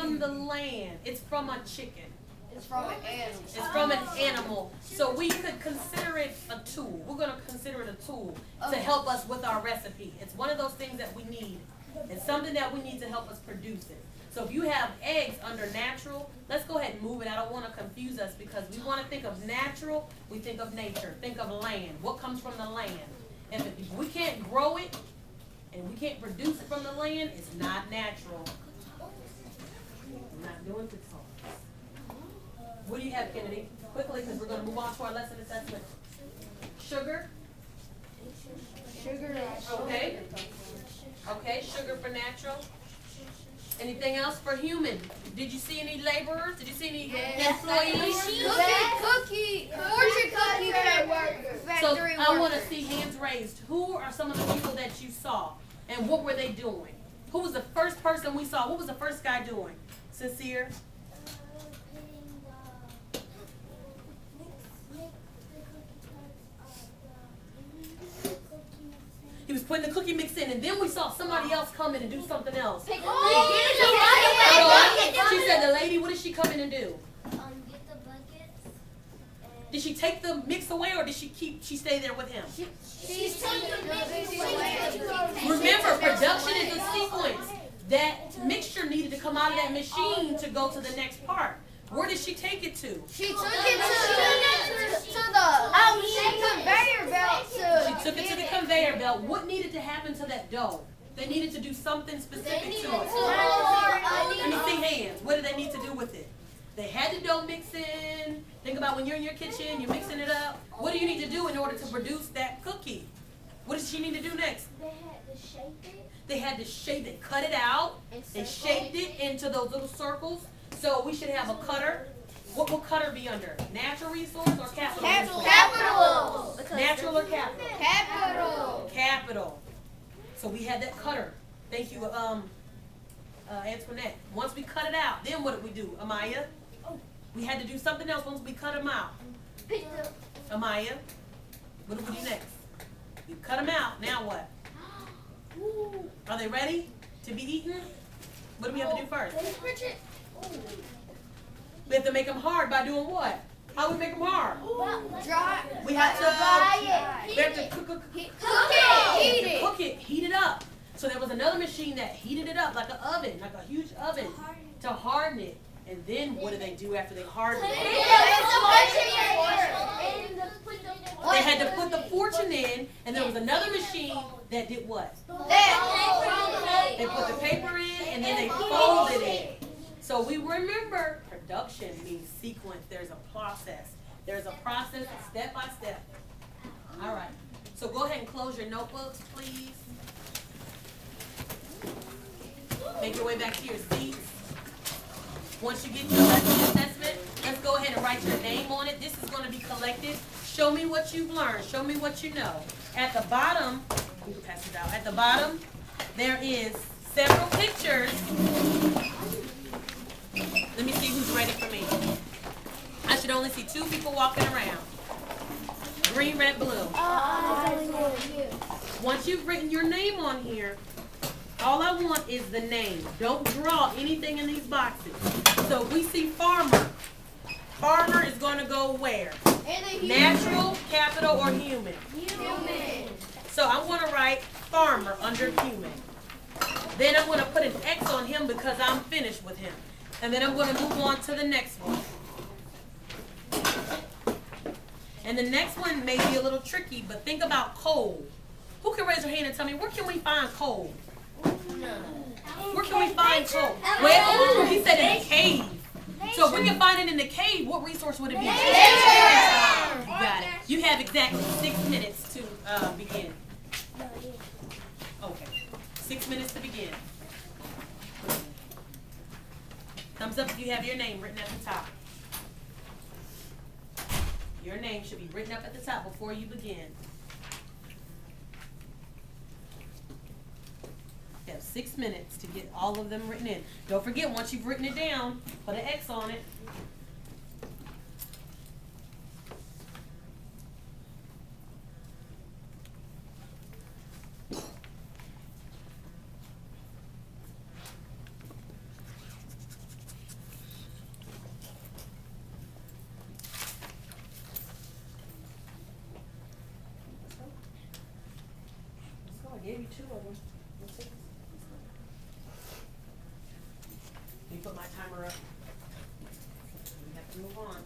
from the land. It's from a chicken. It's from an animal. It's from an animal. So we could consider it a tool. We're going to consider it a tool to help us with our recipe. It's one of those things that we need. It's something that we need to help us produce it. So if you have eggs under natural, let's go ahead and move it. I don't want to confuse us because we want to think of natural, we think of nature, think of land. What comes from the land? If we can't grow it and we can't produce it from the land, it's not natural. I'm not doing it. What do you have, Kennedy? Quickly, because we're going to move on to our lesson assessment. Sugar? Sugar. Okay. Okay, sugar for natural. Anything else for human? Did you see any laborers? Did you see any employees? Cookie. Fortune cookie factory So workers. I want to see hands raised. Who are some of the people that you saw? And what were they doing? Who was the first person we saw? What was the first guy doing? Sincere? He was putting the cookie mix in, and then we saw somebody else come in and do something else. She said, the lady, what did she come in and do? Get the buckets. Did she take the mix away, or did she stay there with him? She's taking the mix away. Remember, production is a sequence. That mixture needed to come out of that machine to go to the next part. Where did she take it to? She took it to the conveyor belt. She took it to the conveyor belt. What needed to happen to that dough? They needed to do something specific to it. Let me see hands. What did they need to do with it? They had the dough mix in. Think about when you're in your kitchen, you're mixing it up. What do you need to do in order to produce that cookie? What does she need to do next? They had to shape it. They had to shape it, cut it out. They shaped it into those little circles. So we should have a cutter. What will cutter be under? Natural resource or capital resource? Capital. Natural or capital? Capital. Capital. So we had that cutter. Thank you, Antoinette. Once we cut it out, then what did we do, Amaya? We had to do something else once we cut them out. Amaya, what do we do next? We cut them out. Now what? Are they ready to be eaten? What do we have to do first? We have to make them hard by doing what? How do we make them hard? Dry. We have to cook it, heat it up. So there was another machine that heated it up like an oven, like a huge oven, to harden it. And then what do they do after they harden it? They had to put the fortune in, and there was another machine that did what? They put the paper in, and then they folded it. So we remember production means sequence. There's a process. There's a process step by step. All right. So go ahead and close your notebooks, please. Make your way back to your seats. Once you get your lesson assessment, let's go ahead and write your name on it. This is going to be collected. Show me what you've learned. Show me what you know. At the bottom, you can pass it out. At the bottom, there is several pictures. Let me see who's ready for me. I should only see 2 people walking around. Green, red, blue. Once you've written your name on here, all I want is the name. Don't draw anything in these boxes. So if we see farmer, farmer is going to go where? Natural, capital, or human? Human. So I'm going to write farmer under human. Then I'm going to put an X on him because I'm finished with him. And then I'm going to move on to the next one. And the next one may be a little tricky, but think about coal. Who can raise their hand and tell me, where can we find coal? Where can we find coal? Well, he said in a cave. So if we can find it in the cave, what resource would it be? You got it. You have exactly 6 minutes to begin. Okay. 6 minutes to begin. Thumbs up if you have your name written at the top. Your name should be written up at the top before you begin. You have 6 minutes to get all of them written in. Don't forget, once you've written it down, put an X on it. gave you 2 of them. Let me put my timer up. We have to move on.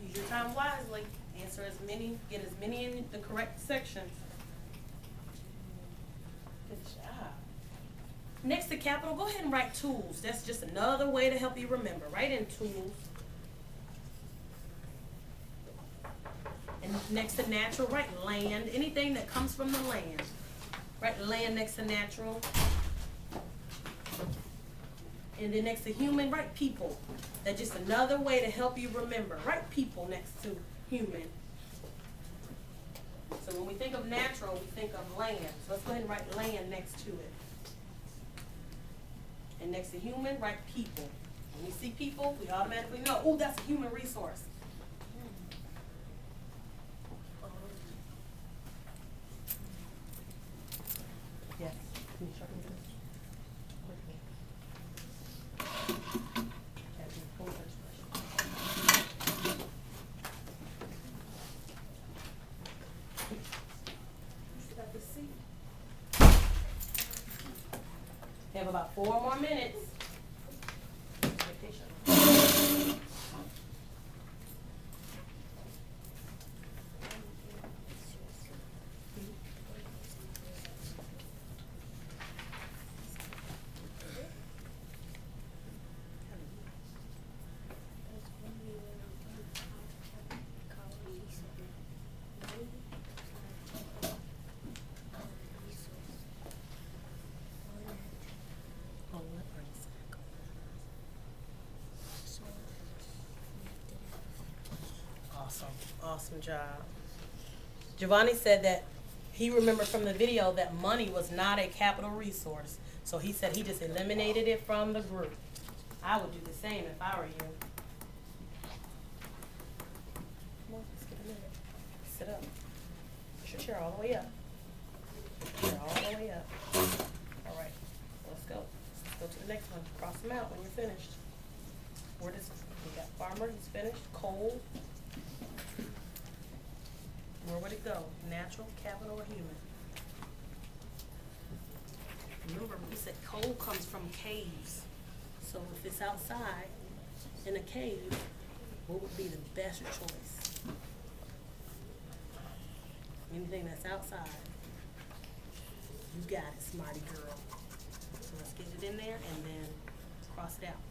Use your time wisely. Answer as many, get as many in the correct sections. Good job. Next to capital, go ahead and write tools. That's just another way to help you remember. Write in tools. And next to natural, write land. Anything that comes from the land. Write land next to natural. And then next to human, write people. That's just another way to help you remember. Write people next to human. So when we think of natural, we think of land. So let's go ahead and write land next to it. And next to human, write people. When we see people, we automatically know, oh, that's a human resource. Yes. Can you sharpen this? We have about 4 more minutes. Awesome job. Giovanni said that he remembered from the video that money was not a capital resource. So he said he just eliminated it from the group. I would do the same if I were you. Come on, let's get a minute. Sit up. Push your chair all the way up. Chair all the way up. All right, let's go. Let's go to the next one. Cross them out when you're finished. Where does we got Farmer? He's finished. Coal. Where would it go? Natural, capital, or human? Remember, we said coal comes from caves. So if it's outside in a cave, what would be the best choice? Anything that's outside. You got it, smarty girl. So let's get it in there and then cross it out.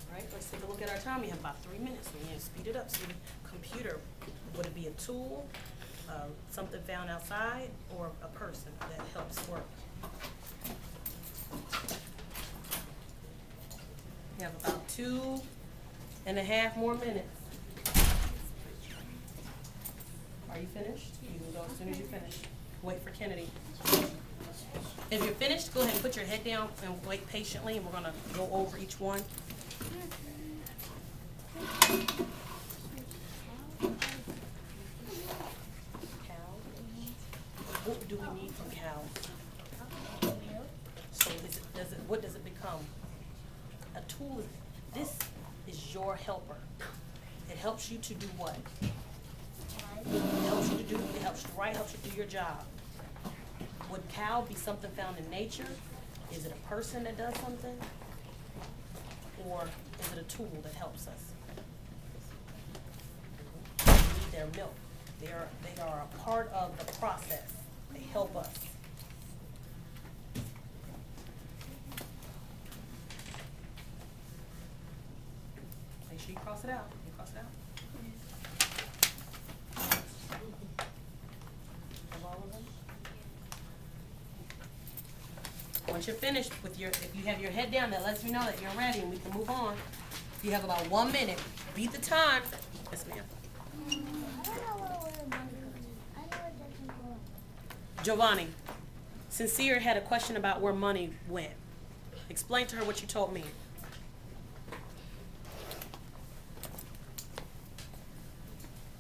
All right, let's take a look at our time. We have about 3 minutes. We need to speed it up. So the computer, would it be a tool, something found outside, or a person that helps work? We have about 2.5 more minutes. Are you finished? You can go as soon as you finish. Wait for Kennedy. If you're finished, go ahead and put your head down and wait patiently, and we're going to go over each one. What do we need from cows? So what does it become? A tool. This is your helper. It helps you to do what? It helps you to write, helps you do your job. Would cow be something found in nature? Is it a person that does something? Or is it a tool that helps us? We need their milk. They are a part of the process. They help us. Make sure you cross it out. You cross it out. Have all of them? Once you're finished with if you have your head down, that lets me know that you're ready and we can move on. You have about 1 minute. Beat the time. Yes, ma'am. Giovanni, Sincere had a question about where money went. Explain to her what you told me.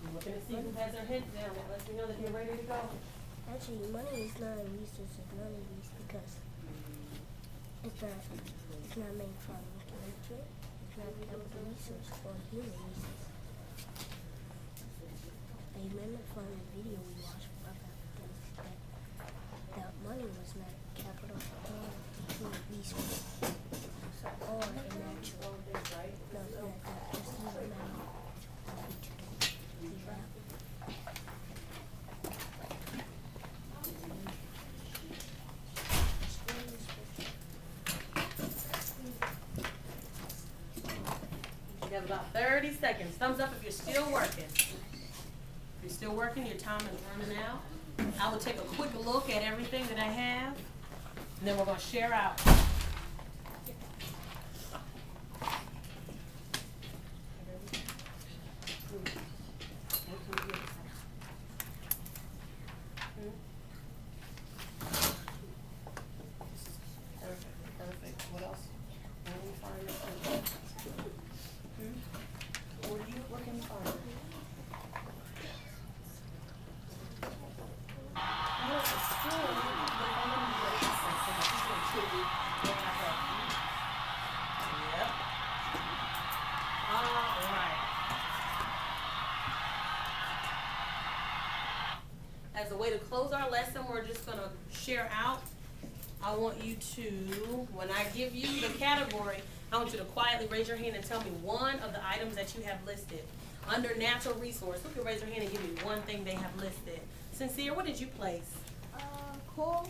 I'm looking to see who has their heads down. That lets me know that you're ready to go. Actually, money is not a resource of none of these because it's not made from nature. It's not a resource or human resource. I remember from the video we watched about this that money was not capital or human resource. So or a natural. No, that just even now. You have about 30 seconds. Thumbs up if you're still working. If you're still working, your time is running out. I will take a quick look at everything that I have, and then we're going to share out. Perfect. What else? What do you find that? What can you find? Yep. All right. As a way to close our lesson, we're just going to share out. I want you to, when I give you the category, I want you to quietly raise your hand and tell me one of the items that you have listed. Under natural resource, who can raise their hand and give me one thing they have listed? Sincere, what did you place? Coal.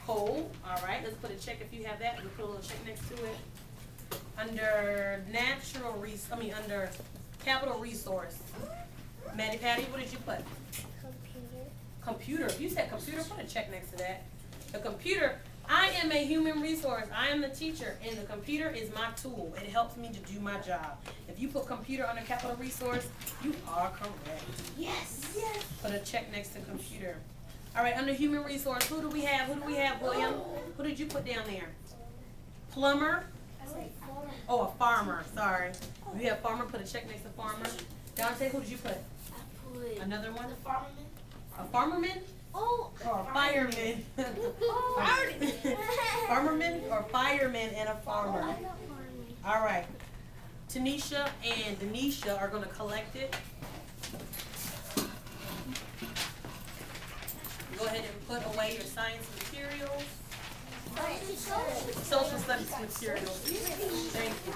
Coal. All right, let's put a check if you have that. We'll put a little check next to it. Under under capital resource. Maddie Patty, what did you put? Computer. Computer. If you said computer, put a check next to that. The computer, I am a human resource. I am the teacher, and the computer is my tool. It helps me to do my job. If you put computer under capital resource, you are correct. Yes. Yes. Put a check next to computer. All right, under human resource, who do we have? Who do we have, William? Who did you put down there? Plumber? Oh, a farmer. Sorry. If you have farmer, put a check next to farmer. Dante, who did you put? Another one? A farmerman? Oh. Or a fireman? Farmerman or fireman and a farmer? All right. Tanisha and Denisha are going to collect it. Go ahead and put away your science materials. Social studies materials. Thank you.